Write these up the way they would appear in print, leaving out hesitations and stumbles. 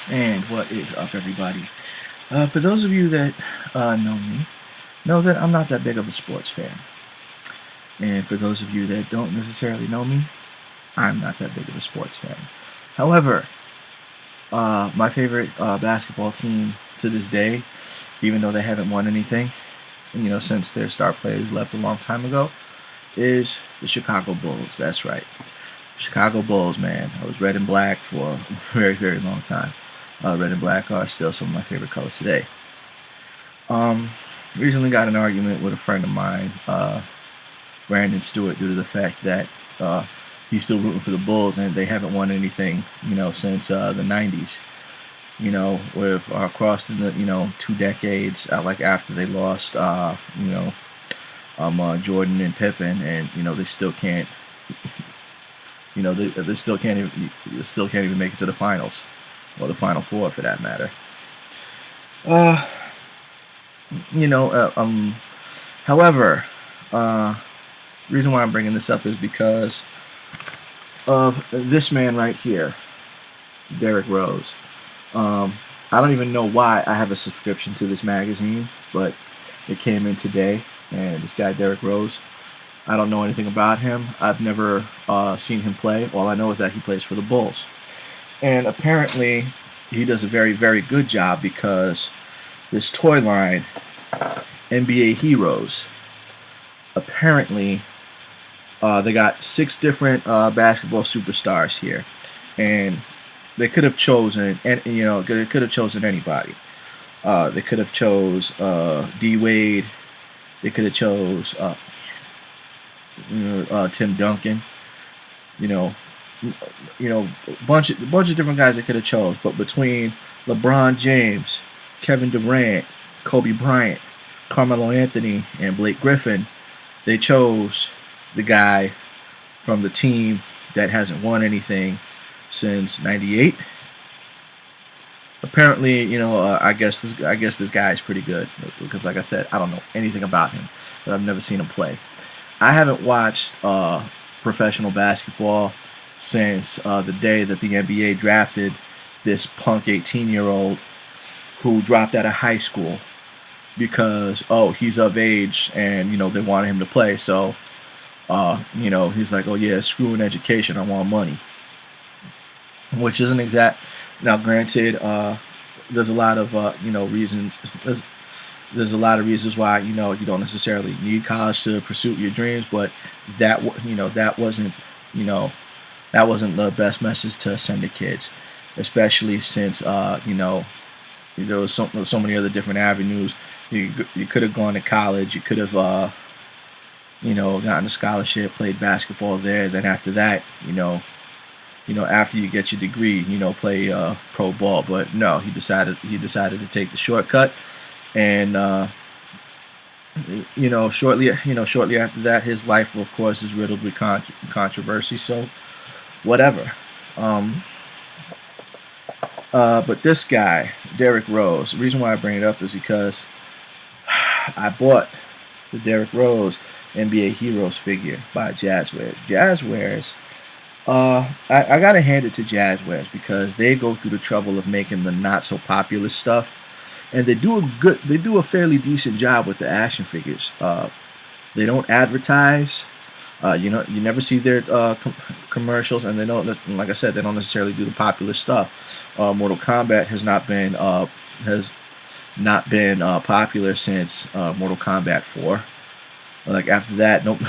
And what is up, everybody? For those of you that know me, know that I'm not that big of a sports fan. And for those of you that don't necessarily know me, I'm not that big of a sports fan. However, my favorite basketball team to this day, even though they haven't won anything, since their star players left a long time ago, is the Chicago Bulls. That's right. Chicago Bulls, man. I was red and black for a very, very long time. Red and black are still some of my favorite colors today. Um, Recently got in an argument with a friend of mine, Brandon Stewart, due to the fact that he's still rooting for the Bulls and they haven't won anything, since the '90s. With across the 2 decades, like after they lost, Jordan and Pippen, and they still can't, they still can't even make it to the finals, or the Final Four for that matter. Uh, you know, uh, um, However, uh, reason why I'm bringing this up is because of this man right here, Derrick Rose. Um, I don't even know why I have a subscription to this magazine, but it came in today, and this guy Derrick Rose. I don't know anything about him. I've never seen him play. All I know is that he plays for the Bulls, and apparently he does a very, very good job because this toy line, NBA Heroes, apparently they got 6 different basketball superstars here, and they could have chosen, and they could have chosen anybody. They could have chose D Wade. They could have chose Tim Duncan. You know, bunch of different guys they could have chose. But between LeBron James, Kevin Durant, Kobe Bryant, Carmelo Anthony, and Blake Griffin, they chose the guy from the team that hasn't won anything since '98. Apparently, I guess this guy is pretty good because, like I said, I don't know anything about him, but I've never seen him play. I haven't watched professional basketball since the day that the NBA drafted this punk 18-year-old who dropped out of high school because he's of age and they wanted him to play. So he's like, oh yeah, screw an education, I want money, which isn't exact. Now, granted, there's a lot of reasons. There's a lot of reasons why you don't necessarily need college to pursue your dreams, but you know that wasn't the best message to send to kids, especially since there was so many other different avenues. You could have gone to college. You could have gotten a scholarship, played basketball there. Then after that, after you get your degree, play pro ball. But no, he decided to take the shortcut, and shortly after that, his life, of course, is riddled with controversy. So whatever. Um, but this guy, Derrick Rose, the reason why I bring it up is because I bought the Derrick Rose NBA Heroes figure by Jazzwares. Jazzwares, I gotta hand it to Jazzwares because they go through the trouble of making the not so popular stuff, and they do a fairly decent job with the action figures. They don't advertise. You never see their commercials, and they don't, like I said, they don't necessarily do the popular stuff. Mortal Kombat has not been popular since Mortal Kombat 4. Like after that, nope.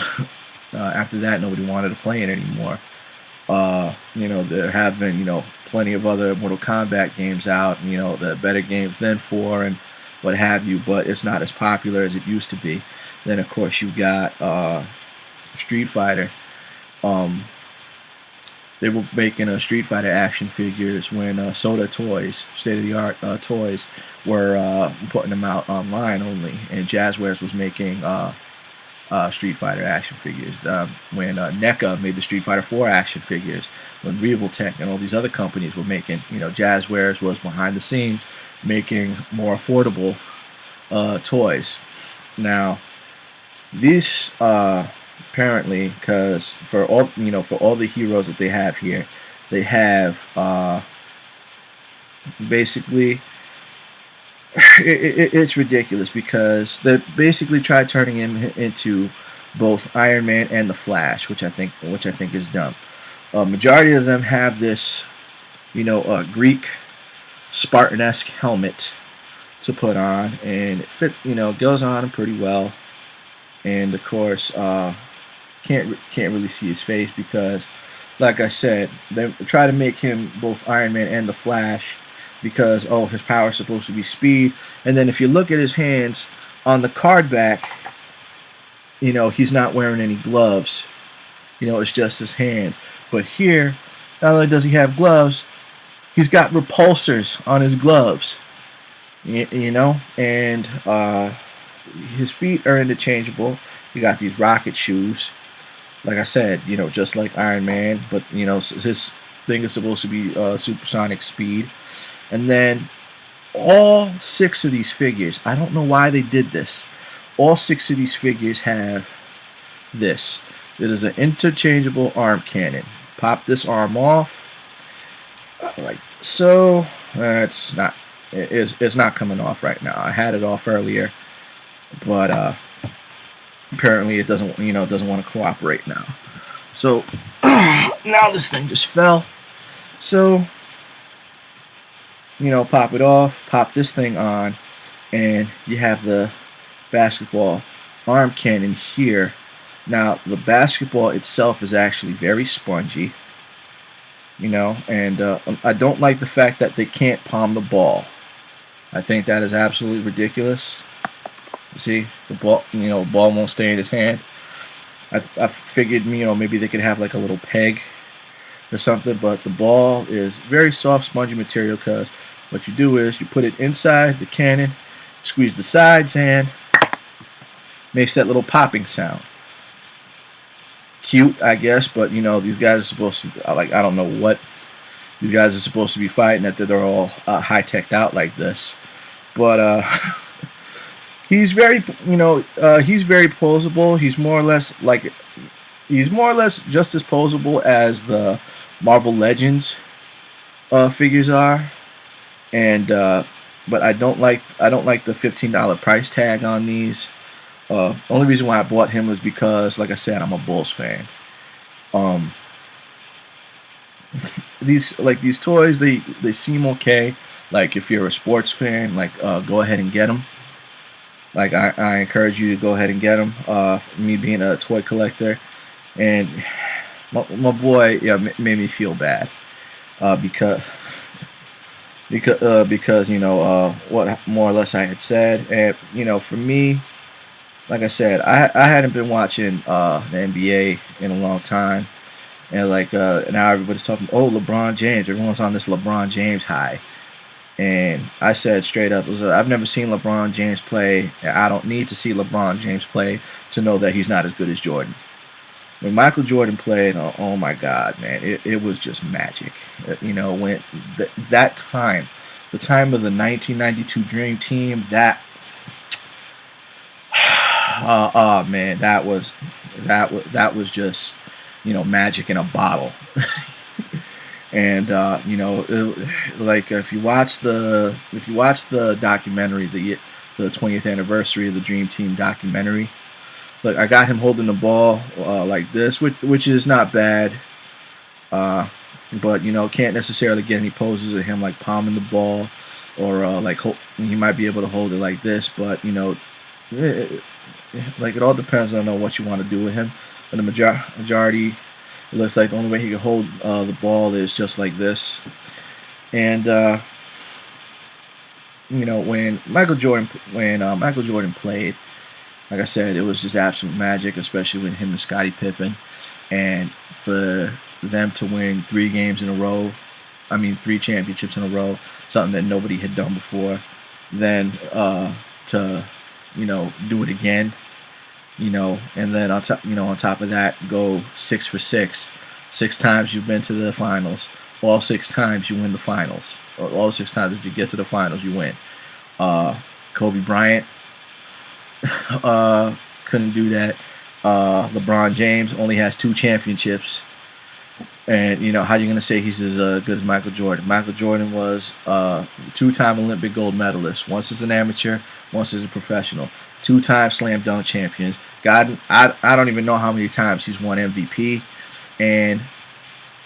After that, nobody wanted to play it anymore. There have been plenty of other Mortal Kombat games out. The better games than 4 and what have you, but it's not as popular as it used to be. Then of course you got Street Fighter. Um, they were making Street Fighter action figures when Soda Toys, state of the art toys, were putting them out online only, and Jazzwares was making Street Fighter action figures. When NECA made the Street Fighter 4 action figures, when Revoltech and all these other companies were making, Jazzwares was behind the scenes making more affordable toys. Now, these apparently, because for all the heroes that they have here, they have Basically, it's ridiculous because they basically tried turning him into both Iron Man and the Flash, which I think is dumb. Majority of them have this, Greek Spartan-esque helmet to put on, and it goes on him pretty well. And of course, can't really see his face because, like I said, they try to make him both Iron Man and the Flash because his power is supposed to be speed, and then if you look at his hands on the card back, he's not wearing any gloves. It's just his hands. But here, not only does he have gloves, he's got repulsors on his gloves. And his feet are interchangeable. You got these rocket shoes. Like I said, just like Iron Man, but his thing is supposed to be supersonic speed. And then all 6 of these figures, I don't know why they did this. All 6 of these figures have this. It is an interchangeable arm cannon. Pop this arm off, like so. It's not coming off right now. I had it off earlier, but apparently it doesn't want to cooperate now. So now this thing just fell. So pop it off, pop this thing on, and you have the basketball arm cannon here. Now the basketball itself is actually very spongy, and I don't like the fact that they can't palm the ball. I think that is absolutely ridiculous. See, the ball won't stay in his hand. I figured, maybe they could have like a little peg or something, but the ball is very soft, spongy material because what you do is you put it inside the cannon, squeeze the sides, and makes that little popping sound. Cute, I guess, but these guys are supposed to, I don't know what these guys are supposed to be fighting, that they're all high-teched out like this. But he's very, he's very posable. He's more or less just as posable as the Marvel Legends figures are. And but I don't like the $15 price tag on these. Only reason why I bought him was because, like I said, I'm a Bulls fan. These toys, they seem okay. Like if you're a sports fan, go ahead and get them. Like I encourage you to go ahead and get them. Me being a toy collector, and my boy, made me feel bad because what more or less I had said, and for me, like I said, I hadn't been watching the NBA in a long time, and now everybody's talking, LeBron James, everyone's on this LeBron James high, and I said straight up, I've never seen LeBron James play, and I don't need to see LeBron James play to know that he's not as good as Jordan. When Michael Jordan played, oh my God, man, it was just magic. When that time, the time of the 1992 Dream Team, man, that was just magic in a bottle. And if you watch the documentary, the 20th anniversary of the Dream Team documentary, look, I got him holding the ball like this, which is not bad, but can't necessarily get any poses of him like palming the ball, or he might be able to hold it like this, but it all depends on what you want to do with him. But the majority, it looks like the only way he can hold the ball is just like this. And when Michael Jordan played, like I said, it was just absolute magic, especially with him and Scottie Pippen, and for them to win 3 championships in a row, something that nobody had done before. Then to do it again, and then on top of that, go 6 for 6. 6 times you've been to the finals. All 6 times you win the finals. All 6 times that you get to the finals, you win. Kobe Bryant couldn't do that. LeBron James only has 2 championships. And how you gonna say he's as good as Michael Jordan? Michael Jordan was a two-time Olympic gold medalist, once as an amateur, once as a professional, two-time slam dunk champions. God, I don't even know how many times he's won MVP, and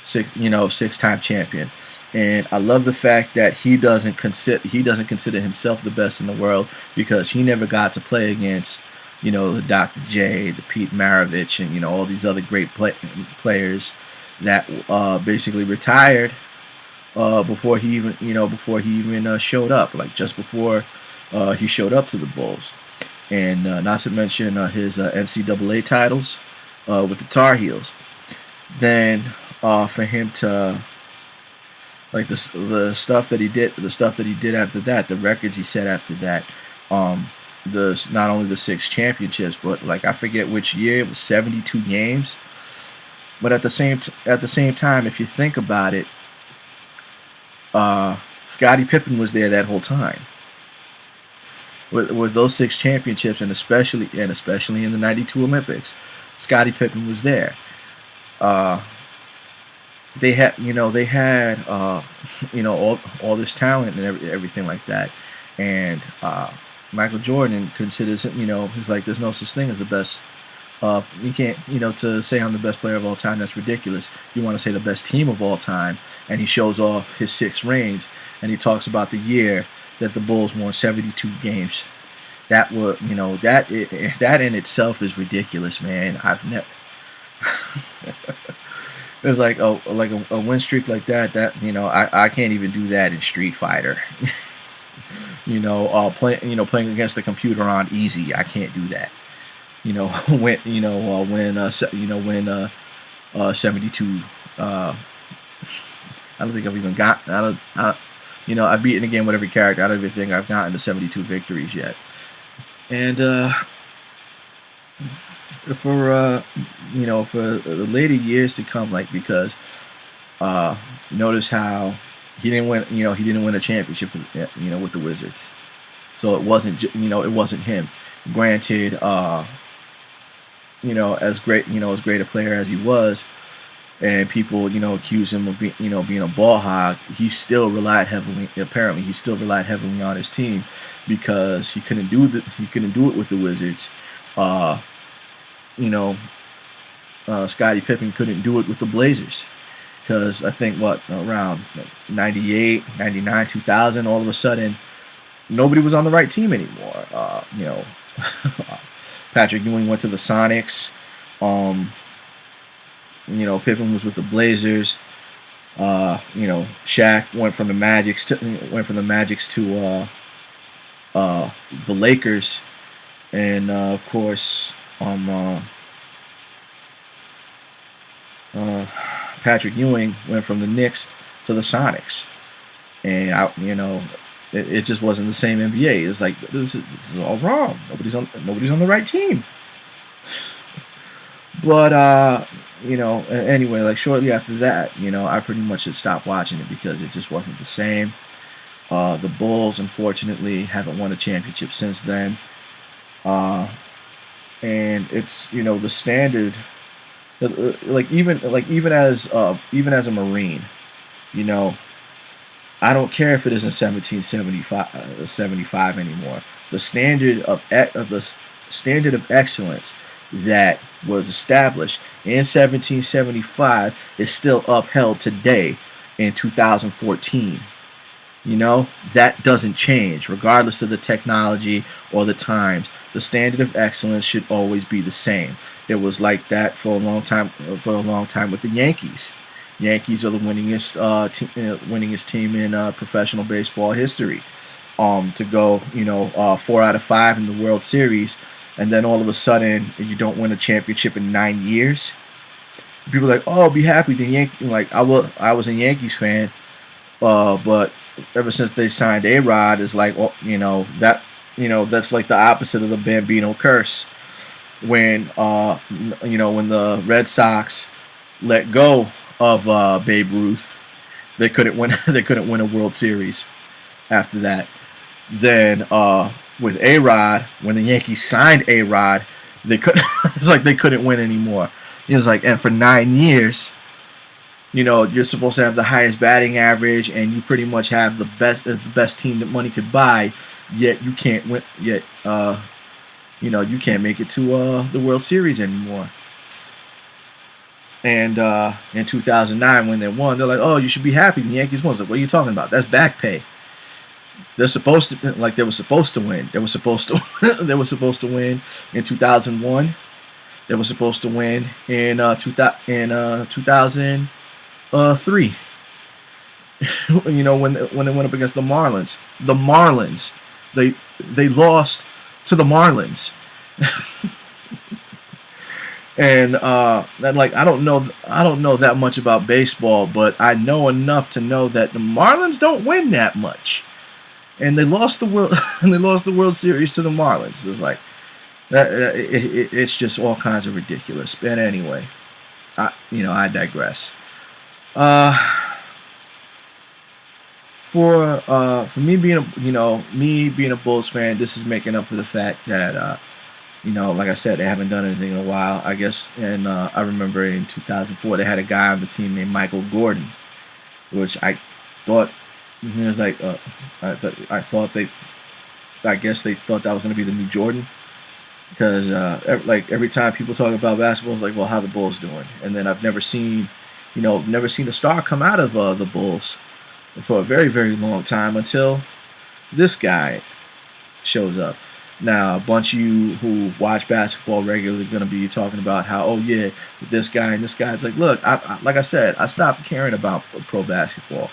six-time champion. And I love the fact that he doesn't consider himself the best in the world because he never got to play against the Dr. J, the Pete Maravich, and all these other great players that basically retired before he even showed up, like just before he showed up to the Bulls. And not to mention his NCAA titles with the Tar Heels. Then for him to the stuff that he did after that, the records he set after that, not only the 6 championships, but I forget which year, it was 72 games. But at the same time, if you think about it, Scottie Pippen was there that whole time. With those 6 championships, and especially in the '92 Olympics, Scottie Pippen was there. They had all this talent and everything like that, and Michael Jordan considers he's like, there's no such thing as the best. You can't to say I'm the best player of all time, that's ridiculous. You want to say the best team of all time, and he shows off his 6 rings, and he talks about the year that the Bulls won 72 games. That that in itself is ridiculous, man. I've never. There's like a win streak like that. I can't even do that in Street Fighter. Playing against the computer on easy, I can't do that. Win 72. I don't think I've even got. I've beaten a game with every character. I don't even think I've gotten to 72 victories yet. And for the later years to come, because notice how he didn't win a championship with the Wizards. So it wasn't him. Granted, as great a player as he was, and people accuse him of being a ball hog, he still relied heavily on his team because he couldn't do it with the Wizards. Scottie Pippen couldn't do it with the Blazers because I think around 98, 99, 2000, all of a sudden nobody was on the right team anymore. Patrick Ewing went to the Sonics. Pippen was with the Blazers. Shaq went from the Magics to the Lakers, and of course, Patrick Ewing went from the Knicks to the Sonics, and it just wasn't the same NBA. It's like this is all wrong. Nobody's on the right team. But anyway, shortly after that, I pretty much had stopped watching it because it just wasn't the same. The Bulls, unfortunately, haven't won a championship since then. And it's the standard. Even as a Marine, I don't care if it isn't 1775 anymore. The standard of excellence that was established in 1775 is still upheld today in 2014. That doesn't change regardless of the technology or the times. The standard of excellence should always be the same. It was like that for a long time with the Yankees. Yankees are the winningest team in professional baseball history. To go 4 out of 5 in the World Series, and then all of a sudden you don't win a championship in 9 years. People are like, oh, be happy. The Yankees, I was a Yankees fan, but ever since they signed A-Rod, it's like, that's like the opposite of the Bambino curse. When when the Red Sox let go of Babe Ruth, they couldn't win a World Series after that. Then with A-Rod, when the Yankees signed A-Rod, it's like they couldn't win anymore. It was like, and for 9 years, you're supposed to have the highest batting average, and you pretty much have the best team that money could buy. Yet you can't win. Yet you can't make it to the World Series anymore. And in 2009, when they won, they're like, "Oh, you should be happy." The Yankees won. I was like, "What are you talking about? That's back pay." They're supposed to they were supposed to win. They were supposed to they were supposed to win in 2001. They were supposed to win in 2003. When they went up against the Marlins. The Marlins. They lost to the Marlins. And I don't know that much about baseball, but I know enough to know that the Marlins don't win that much. And they lost the world and they lost the World Series to the Marlins. It's like it's just all kinds of ridiculous. But anyway, I digress. For me being a Bulls fan, this is making up for the fact that like I said, they haven't done anything in a while. I guess, and I remember in 2004 they had a guy on the team named Michael Gordon, which I thought it was like I guess they thought that was going to be the new Jordan, because every time people talk about basketball, it's like, well, how the Bulls doing? And then I've never seen a star come out of the Bulls for a very, very long time until this guy shows up. Now, a bunch of you who watch basketball regularly are going to be talking about how, oh yeah, this guy and this guy. It's like, look, like I said, I stopped caring about pro basketball.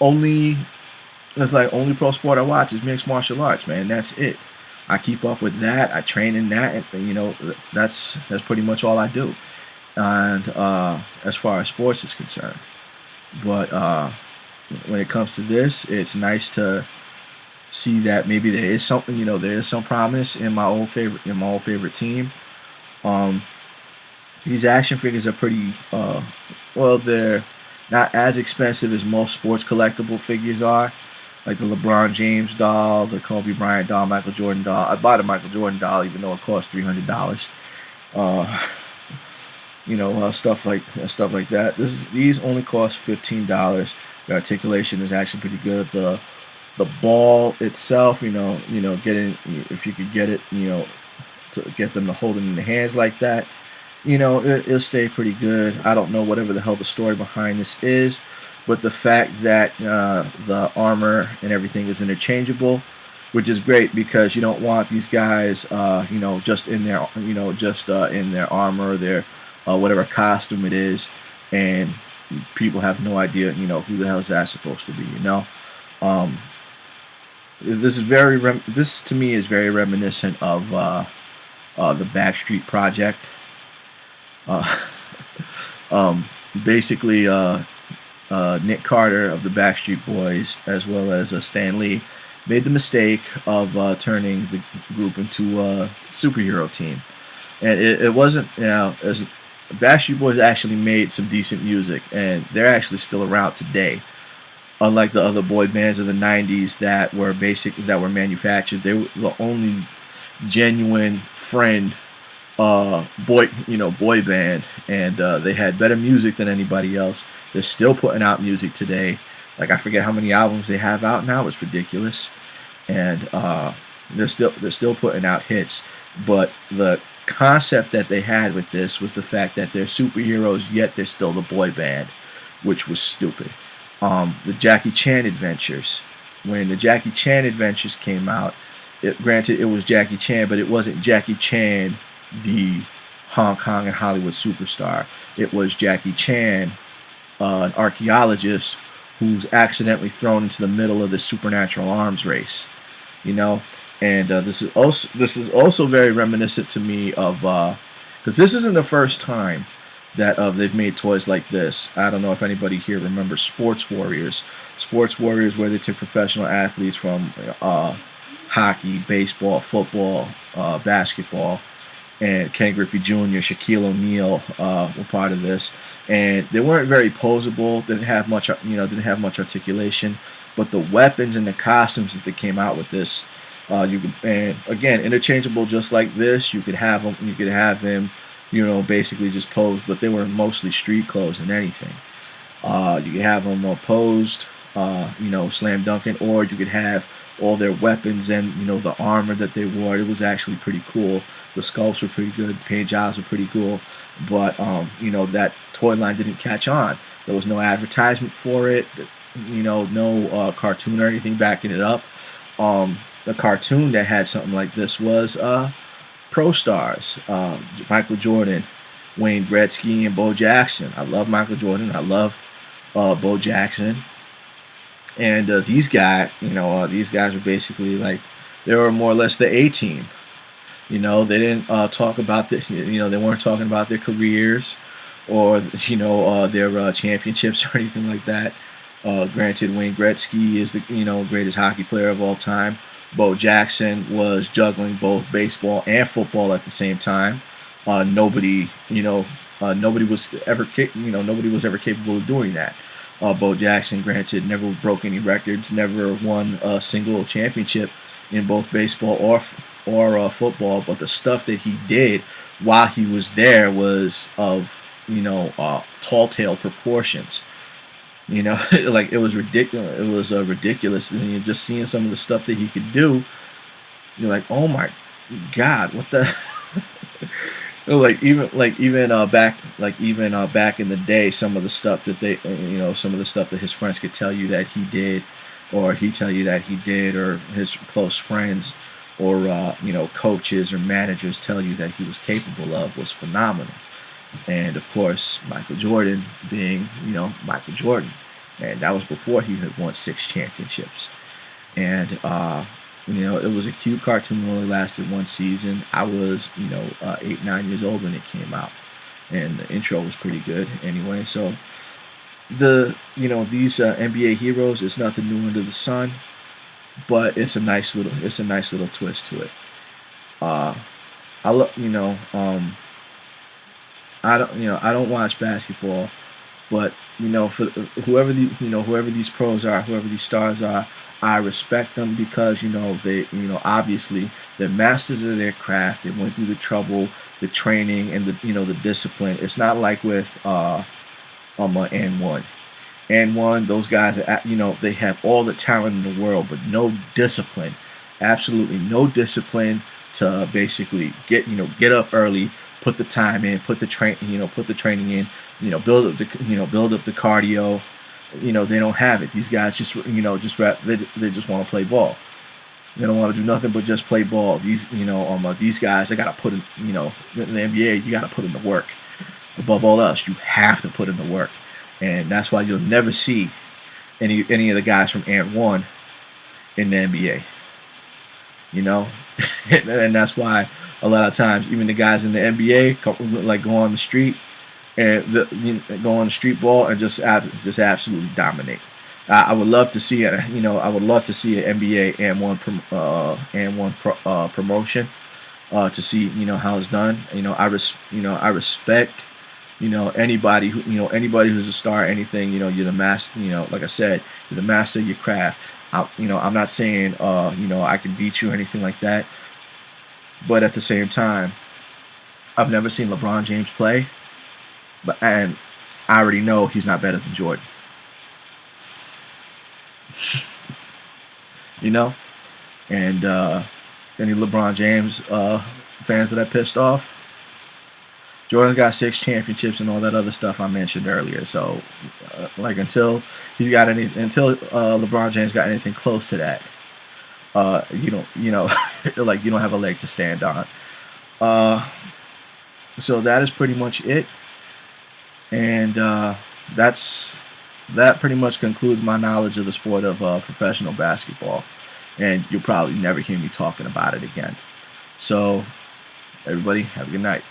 Only pro sport I watch is mixed martial arts, man. That's it. I keep up with that. I train in that, and that's pretty much all I do. And as far as sports is concerned, but when it comes to this, it's nice to see that maybe there is something, there is some promise in my old favorite team. These action figures are pretty they're not as expensive as most sports collectible figures are, like the LeBron James doll, the Kobe Bryant doll, Michael Jordan doll. I bought a Michael Jordan doll even though it cost $300. Stuff like that. These only cost $15. The articulation is actually pretty good. The ball itself, getting, if you could get it, to get them to hold it in the hands like that, it'll stay pretty good. I don't know whatever the hell the story behind this is, but the fact that the armor and everything is interchangeable, which is great, because you don't want these guys, just in their, in their armor, or their whatever costume it is, and people have no idea, who the hell is that supposed to be, This to me is very reminiscent of the Backstreet Project. Basically, Nick Carter of the Backstreet Boys, as well as Stan Lee, made the mistake of turning the group into a superhero team, and it wasn't, as Backstreet Boys actually made some decent music, and they're actually still around today. Unlike the other boy bands of the '90s that were manufactured, they were the only genuine friend boy band, and they had better music than anybody else. They're still putting out music today. Like, I forget how many albums they have out now. It's ridiculous, and they're still putting out hits. But the concept that they had with this was the fact that they're superheroes, yet they're still the boy band, which was stupid. The Jackie Chan Adventures. When the Jackie Chan Adventures came out, granted it was Jackie Chan, but it wasn't Jackie Chan, the Hong Kong and Hollywood superstar. It was Jackie Chan, an archaeologist who's accidentally thrown into the middle of this supernatural arms race. And this is also very reminiscent to me of, because this isn't the first time that they've made toys like this. I don't know if anybody here remembers Sports Warriors. Sports Warriors, where they took professional athletes from hockey, baseball, football, basketball, and Ken Griffey Jr., Shaquille O'Neal were part of this, and they weren't very posable. Didn't have much articulation, but the weapons and the costumes that they came out with this, and again, interchangeable, just like this. You could have him, basically just pose, but they were mostly street clothes and anything. You could have them posed, slam dunking, or you could have all their weapons and the armor that they wore. It was actually pretty cool. The sculpts were pretty good. The paint jobs were pretty cool, but that toy line didn't catch on. There was no advertisement for it. No cartoon or anything backing it up. The cartoon that had something like this was Pro Stars, Michael Jordan, Wayne Gretzky, and Bo Jackson. I love Michael Jordan. I love Bo Jackson. And these guys were basically like, they were more or less the A team. They didn't talk about they weren't talking about their careers or their championships or anything like that. Granted, Wayne Gretzky is the greatest hockey player of all time. Bo Jackson was juggling both baseball and football at the same time. Nobody was ever capable of doing that. Bo Jackson, granted, never broke any records, never won a single championship in both baseball or football. But the stuff that he did while he was there was of tall tale proportions. Like it was ridiculous. It was ridiculous, and you're just seeing some of the stuff that he could do. You're like, oh my God, what the. Back in the day, some of the stuff that some of the stuff that his friends could tell you that he did, or he tell you that he did, or his close friends, or coaches or managers tell you that he was capable of, was phenomenal. And of course, Michael Jordan being Michael Jordan, and that was before he had won 6 championships. And it was a cute cartoon, only lasted 1 season. I was 8, 9 years old when it came out, and the intro was pretty good anyway. So these NBA heroes, it's nothing new under the sun, but it's a nice little twist to it. I don't watch basketball, but for whoever these pros are, whoever these stars are, I respect them because they obviously they're masters of their craft. They went through the trouble, the training, and the discipline. It's not like with and one. Those guys are they have all the talent in the world, but no discipline. Absolutely no discipline to basically get up early, put the time in, put the training in, build up the cardio. They don't have it. These guys just they just want to play ball. They don't want to do nothing but just play ball. These guys, they gotta put in in the NBA, you gotta put in the work. Above all else, you have to put in the work, and that's why you'll never see any of the guys from Ant One in the NBA. And that's why a lot of times even the guys in the NBA go on the street and go on the street ball and just absolutely dominate. I would love to see it. I would love to see an NBA and one promotion to see how it's done. I respect anybody who's a star, anything. You're the master. Like I said, you're the master of your craft. I'm not saying I can beat you or anything like that, but at the same time, I've never seen LeBron James play. And I already know he's not better than Jordan. And any LeBron James fans that I pissed off, Jordan's got 6 championships and all that other stuff I mentioned earlier. So, until LeBron James got anything close to that, you don't have a leg to stand on. So that is pretty much it. And that pretty much concludes my knowledge of the sport of professional basketball. And you'll probably never hear me talking about it again. So, everybody, have a good night.